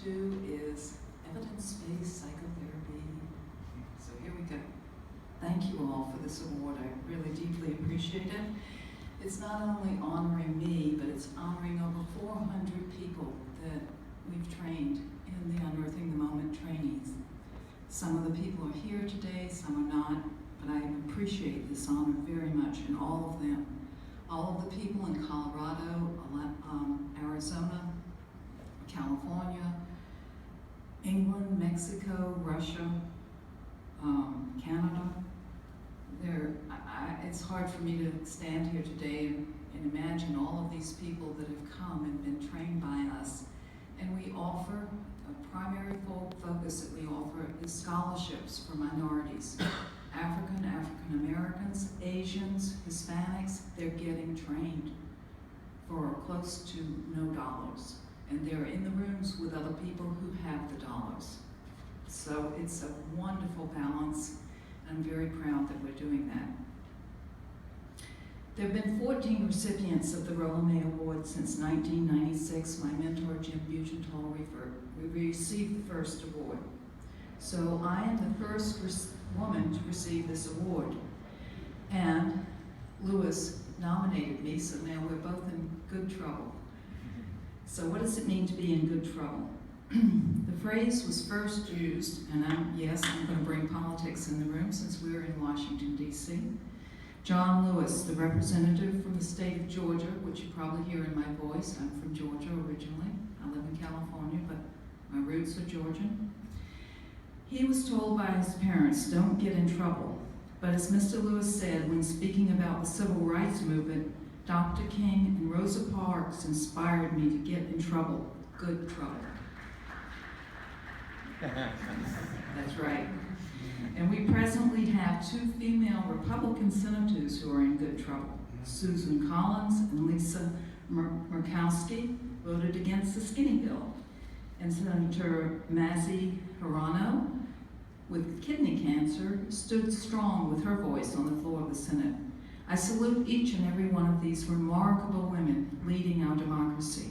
2 is evidence-based psychotherapy. So here we go. Thank you all for this award. I really deeply appreciate it. It's not only honoring me, but it's honoring over 400 people that we've trained in the Unearthing the Moment trainees. Some of the people are here today, some are not, but I appreciate this honor very much, and all of them. All of the people in Colorado, Arizona, California, England, Mexico, Russia, Canada. It's hard for me to stand here today and imagine all of these people that have come and been trained by us. And we offer, a primary focus that we offer is scholarships for minorities. African Americans, Asians, Hispanics, they're getting trained for close to no dollars. And they're in the rooms with other people who have the dollars. So it's a wonderful balance. I'm very proud that we're doing that. There have been 14 recipients of the Rollo Award since 1996. My mentor, Jim Bugenthal, we received the first award. So I am the first woman to receive this award. And Lewis nominated me, so now we're both in good trouble. So what does it mean to be in good trouble? The phrase was first used, and I'm going to bring politics in the room since we're in Washington, D.C. John Lewis, the representative from the state of Georgia, which you probably hear in my voice. I'm from Georgia originally. I live in California, but my roots are Georgian. He was told by his parents, don't get in trouble. But as Mr. Lewis said when speaking about the civil rights movement, Dr. King and Rosa Parks inspired me to get in trouble, good trouble. That's right. And we presently have 2 female Republican senators who are in good trouble. Susan Collins and Lisa Murkowski voted against the skinny bill. And Senator Mazie Hirono, with kidney cancer, stood strong with her voice on the floor of the Senate. I salute each and every one of these remarkable women leading our democracy.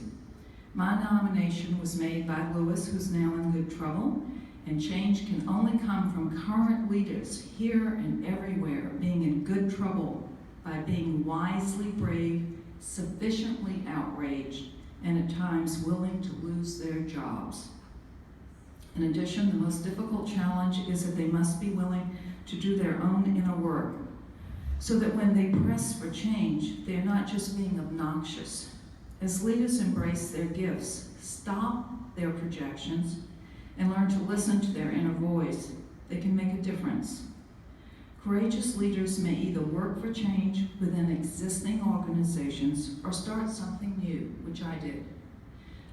My nomination was made by Lewis, who's now in good trouble, and change can only come from current leaders here and everywhere being in good trouble by being wisely brave, sufficiently outraged, and at times willing to lose their jobs. In addition, the most difficult challenge is that they must be willing to do their own inner work, so that when they press for change, they're not just being obnoxious. As leaders embrace their gifts, stop their projections, and learn to listen to their inner voice, they can make a difference. Courageous leaders may either work for change within existing organizations or start something new, which I did.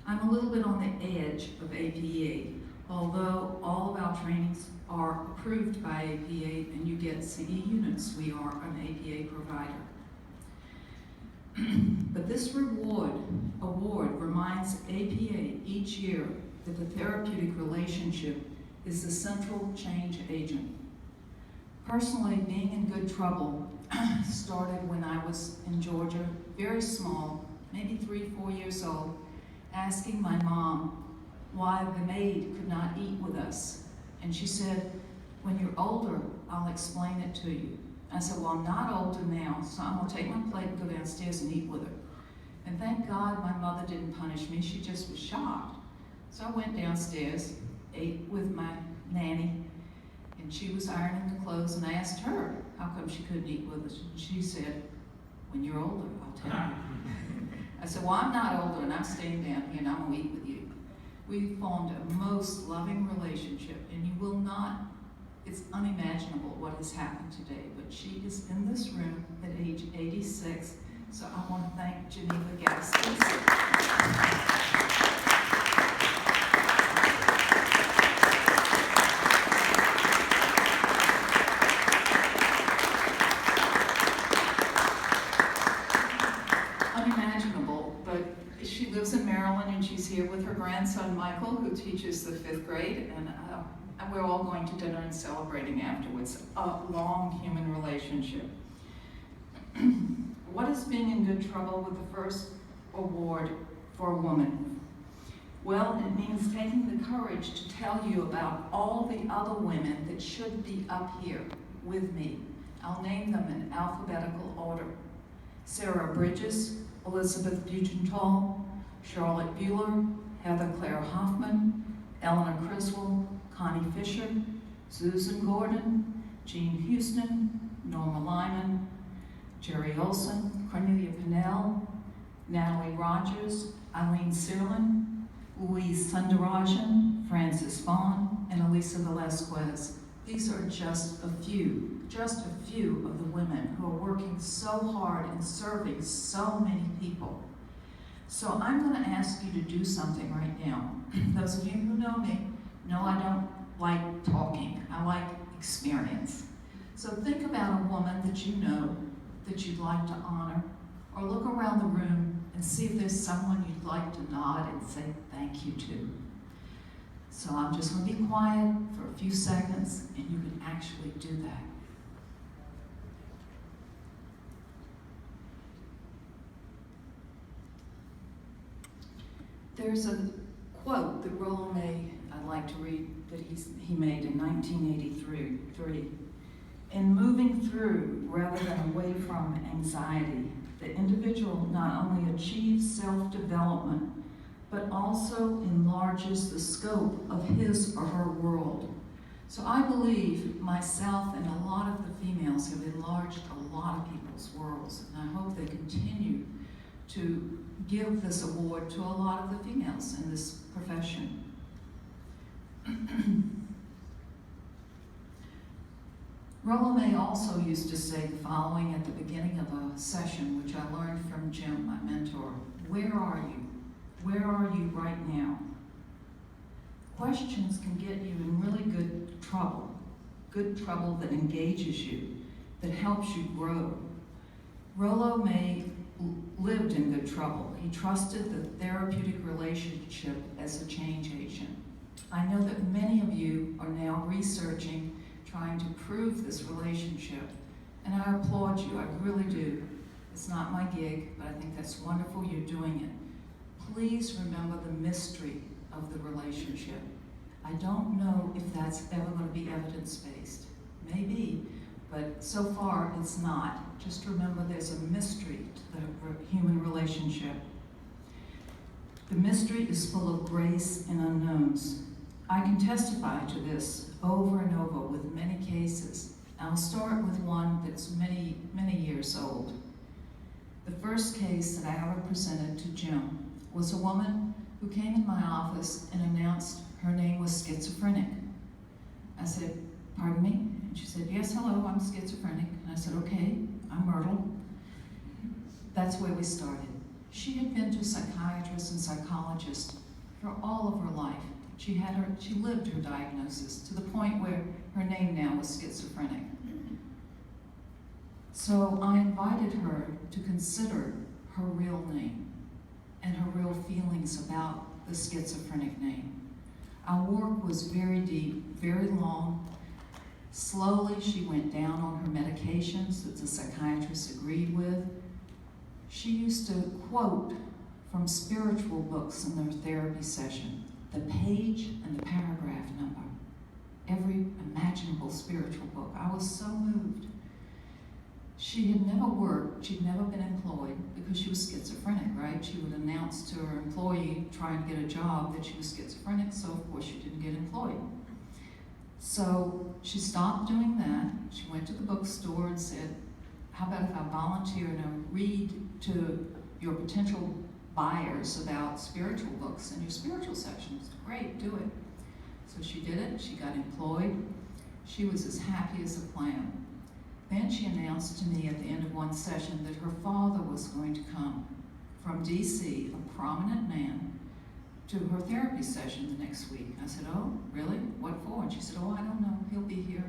I'm a little bit on the edge of APA, although all of our trainings are approved by APA and you get CE units. We are an APA provider. But this award reminds APA each year that the therapeutic relationship is the central change agent. Personally, being in good trouble started when I was in Georgia, very small, maybe 3-4 years old, asking my mom why the maid could not eat with us. And she said, when you're older, I'll explain it to you. I said, well, I'm not older now, so I'm gonna take my plate and go downstairs and eat with her. And thank God my mother didn't punish me, she just was shocked. So I went downstairs, ate with my nanny, and she was ironing the clothes, and I asked her how come she couldn't eat with us. And she said, when you're older, I'll tell you. I said, well, I'm not older, and I'm staying down here, and I'm gonna eat with you. We formed a most loving relationship, and you will not, it's unimaginable what has happened today, but she is in this room at age 86, so I want to thank Geneva Gaskins. Unimaginable, but she lives in Maryland and she's here with her grandson Michael, who teaches the 5th grade, and we're all going to dinner and celebrating afterwards. A long human relationship. What is being in good trouble with the first award for a woman? Well, it means taking the courage to tell you about all the other women that should be up here with me. I'll name them in alphabetical order. Sarah Bridges, Elizabeth Buchenthal, Charlotte Bueller, Heather Claire Hoffman, Eleanor Criswell, Connie Fisher, Susan Gordon, Jean Houston, Norma Lyman, Jerry Olson, Cornelia Pinnell, Natalie Rogers, Eileen Searlin, Louise Sundarajan, Frances Vaughn, and Elisa Velasquez. These are just a few of the women who are working so hard and serving so many people. So I'm going to ask you to do something right now. Those of you who know me know I don't like talking. I like experience. So think about a woman that you know that you'd like to honor, or look around the room and see if there's someone you'd like to nod and say thank you to. So I'm just going to be quiet for a few seconds, and you can actually do that. There's a quote that Rollo made, I'd like to read, that he made in 1983. In moving through rather than away from anxiety, the individual not only achieves self-development, but also enlarges the scope of his or her world. So I believe myself and a lot of the females have enlarged a lot of people's worlds, and I hope they continue to give this award to a lot of the females in this profession. Rollo May also used to say the following at the beginning of a session, which I learned from Jim, my mentor. Where are you? Where are you right now? Questions can get you in really good trouble that engages you, that helps you grow. Rollo May lived in good trouble. He trusted the therapeutic relationship as a change agent. I know that many of you are now researching, trying to prove this relationship, and I applaud you, I really do. It's not my gig, but I think that's wonderful you're doing it. Please remember the mystery of the relationship. I don't know if that's ever going to be evidence-based. Maybe, but so far it's not. Just remember there's a mystery to the human relationship. The mystery is full of grace and unknowns. I can testify to this over and over with many cases. I'll start with one that's many, many years old. The first case that I ever presented to Jim was a woman who came in my office and announced her name was schizophrenic. I said, pardon me? And she said, yes, hello, I'm schizophrenic. And I said, okay, I'm Myrtle. That's where we started. She had been to psychiatrists and psychologists for all of her life. She lived her diagnosis to the point where her name now was schizophrenic. So I invited her to consider her real name and her real feelings about the schizophrenic name. Our work was very deep, very long. Slowly, she went down on her medications that the psychiatrist agreed with. She used to quote from spiritual books in their therapy session, the page and the paragraph number, every imaginable spiritual book. I was so moved. She had never worked, she'd never been employed because she was schizophrenic, right? She would announce to her employee trying to get a job that she was schizophrenic, so of course she didn't get employed. So she stopped doing that. She went to the bookstore and said, how about if I volunteer and I read to your potential buyers about spiritual books in your spiritual sessions? Great, do it. So she did it, she got employed. She was as happy as a clam. Then she announced to me at the end of one session that her father was going to come from DC, a prominent man, to her therapy session the next week. I said, oh, really? What for? And she said, oh, I don't know, he'll be here.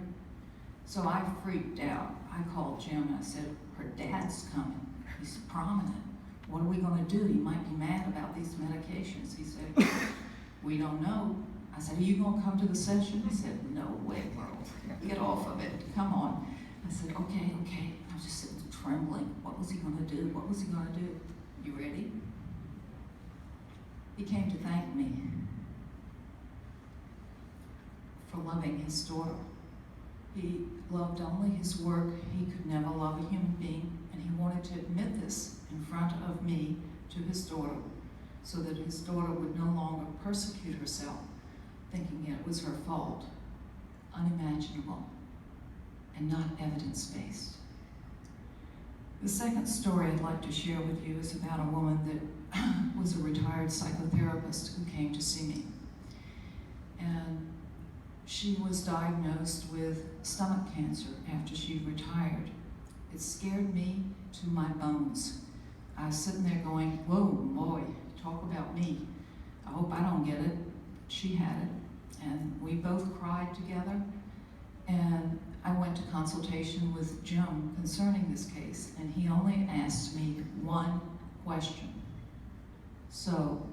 So I freaked out. I called Jim and I said, her dad's coming. He's prominent. What are we going to do? He might be mad about these medications. He said, we don't know. I said, are you going to come to the session? He said, no way, world. Get off of it. Come on. I said, okay. I was just sitting trembling. What was he going to do? What was he going to do? You ready? He came to thank me for loving his daughter. He loved only his work. He could never love a human being, and he wanted to admit this in front of me to his daughter, so that his daughter would no longer persecute herself, thinking it was her fault. Unimaginable and not evidence-based. The second story I'd like to share with you is about a woman that was a retired psychotherapist who came to see me. And she was diagnosed with stomach cancer after she retired. It scared me to my bones. I was sitting there going, whoa, boy, talk about me. I hope I don't get it. She had it. And we both cried together. And I went to consultation with Jim concerning this case, and he only asked me one question. So,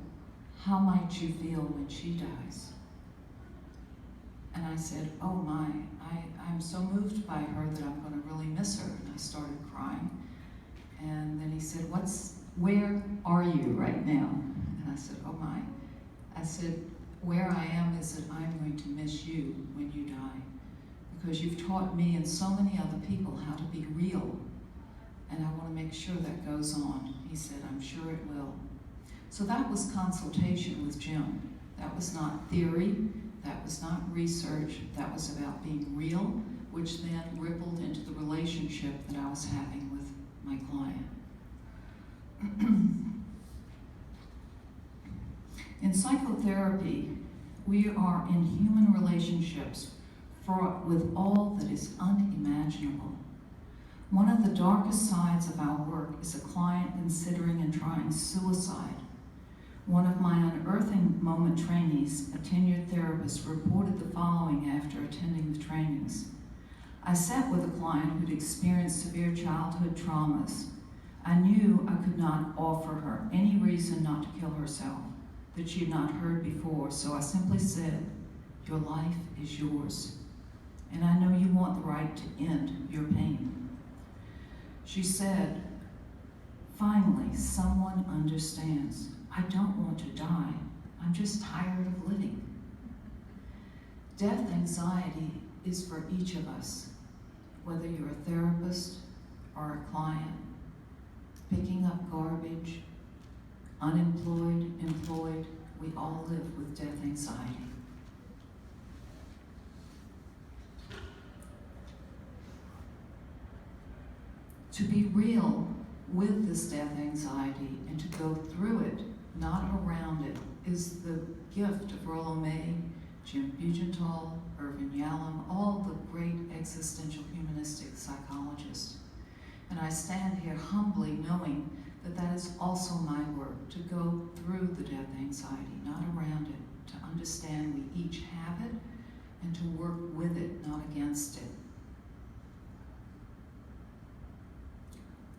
how might you feel when she dies? And I said, oh my, I'm so moved by her that I'm going to really miss her. And I started crying. And then he said, where are you right now? And I said, oh my. I said, where I am is that I'm going to miss you when you die, because you've taught me and so many other people how to be real, and I want to make sure that goes on. He said, I'm sure it will. So that was consultation with Jim. That was not theory, that was not research, that was about being real, which then rippled into the relationship that I was having with my client. In psychotherapy, we are in human relationships fraught with all that is unimaginable. One of the darkest sides of our work is a client considering and trying suicide. One of my unearthing moment trainees, a tenured therapist, reported the following after attending the trainings. I sat with a client who'd experienced severe childhood traumas. I knew I could not offer her any reason not to kill herself that she had not heard before, so I simply said, your life is yours, and I know you want the right to end your pain. She said, finally, someone understands. I don't want to die. I'm just tired of living. Death anxiety is for each of us, whether you're a therapist or a client, picking up garbage, unemployed, employed, we all live with death anxiety. To be real with this death anxiety and to go through it, not around it, is the gift of Rollo, Jim Bugental, Irvin Yalom, all the great existential-humanistic psychologists. And I stand here humbly knowing that that is also my work, to go through the death anxiety, not around it, to understand we each have it, and to work with it, not against it.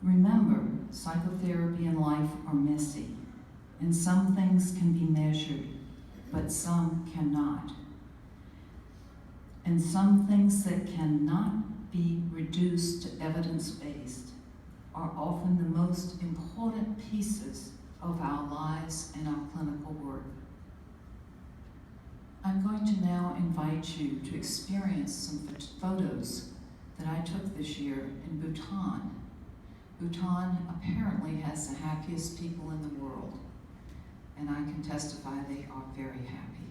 Remember, psychotherapy and life are messy, and some things can be measured, but some cannot. And some things that cannot be reduced to evidence-based are often the most important pieces of our lives and our clinical work. I'm going to now invite you to experience some photos that I took this year in Bhutan. Bhutan apparently has the happiest people in the world, and I can testify they are very happy.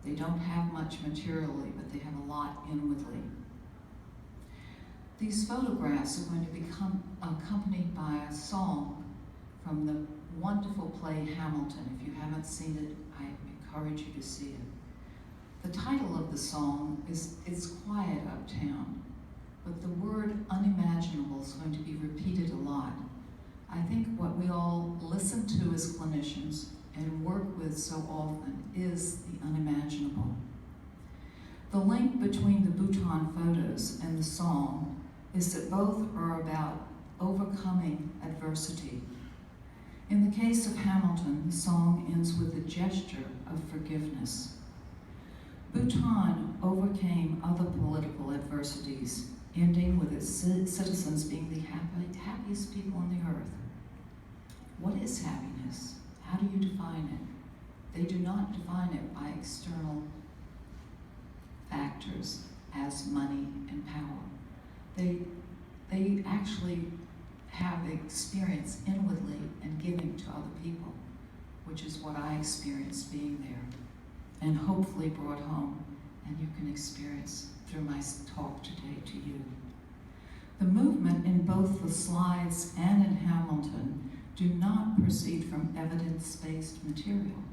They don't have much materially, but they have a lot inwardly. These photographs are going to become accompanied by a song from the wonderful play Hamilton. If you haven't seen it, I encourage you to see it. The title of the song is It's Quiet Uptown, but the word unimaginable is going to be repeated a lot. I think what we all listen to as clinicians and work with so often is the unimaginable. The link between the Bhutan photos and the song is that both are about overcoming adversity. In the case of Hamilton, the song ends with a gesture of forgiveness. Bhutan overcame other political adversities, ending with its citizens being the happiest people on the earth. What is happiness? How do you define it? They do not define it by external factors as money and power. They actually have the experience inwardly and giving to other people, which is what I experienced being there, and hopefully brought home, and you can experience through my talk today to you. The movement in both the slides and in Hamilton do not proceed from evidence-based material,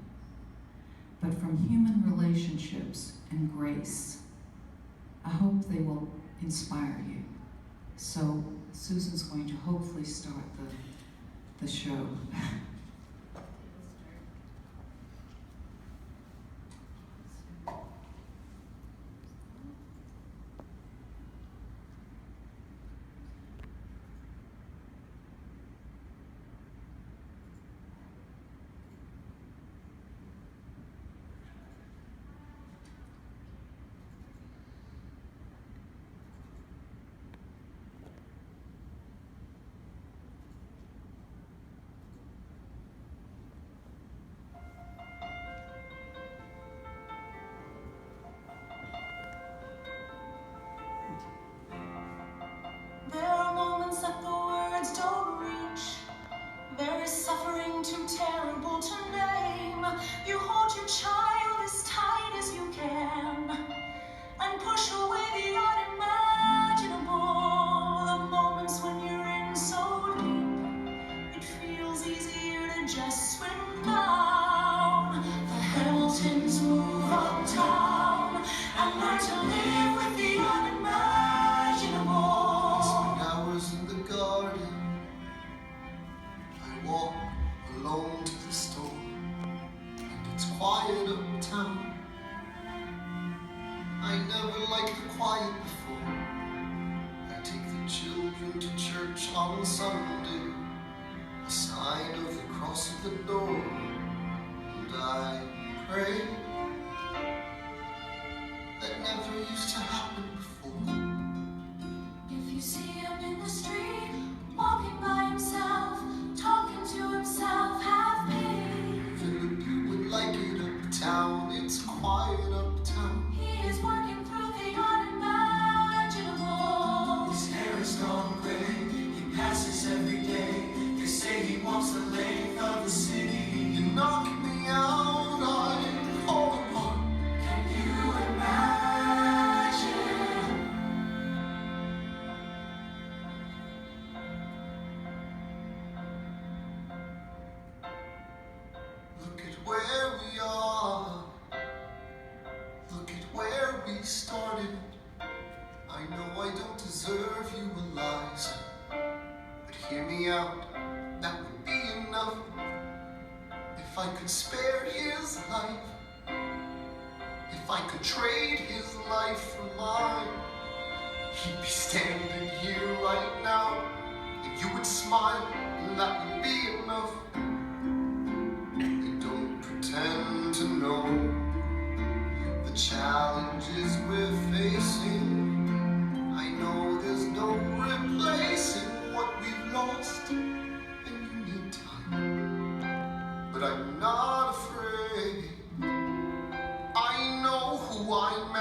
but from human relationships and grace. I hope they will inspire you. So Susan's going to hopefully start the show. There are moments that the words don't reach. There is suffering too terrible to name. You hold your child as tight as you can and push away the unimaginable. The moments when you're in so deep, it feels easier to just swim down. The Hamiltons move uptown and learn to live with the unimaginable. In the garden, I walk alone to the store, and it's quiet uptown. I never liked the quiet before. I take the children to church on Sunday, a sign of the cross at the door, and I pray. That never used to happen before. If you see him in the street, walking by himself, talking to himself, have pity. Philip, you would like it uptown, it's quiet uptown. He is working through the unimaginable. His hair is gone gray, he passes every day. They say he walks the length of the city. You knock me out, I fall apart. Can you imagine? Look at where we are. Look at where we started. I know I don't deserve you, Eliza, but hear me out, that would be enough. If I could spare his life, if I could trade his life for mine, he'd be standing here right now, and you would smile, and that would be enough. I don't pretend to know the challenges we're facing. I know there's no replacing what we've lost, and you need time. But I'm not afraid. I know who I'm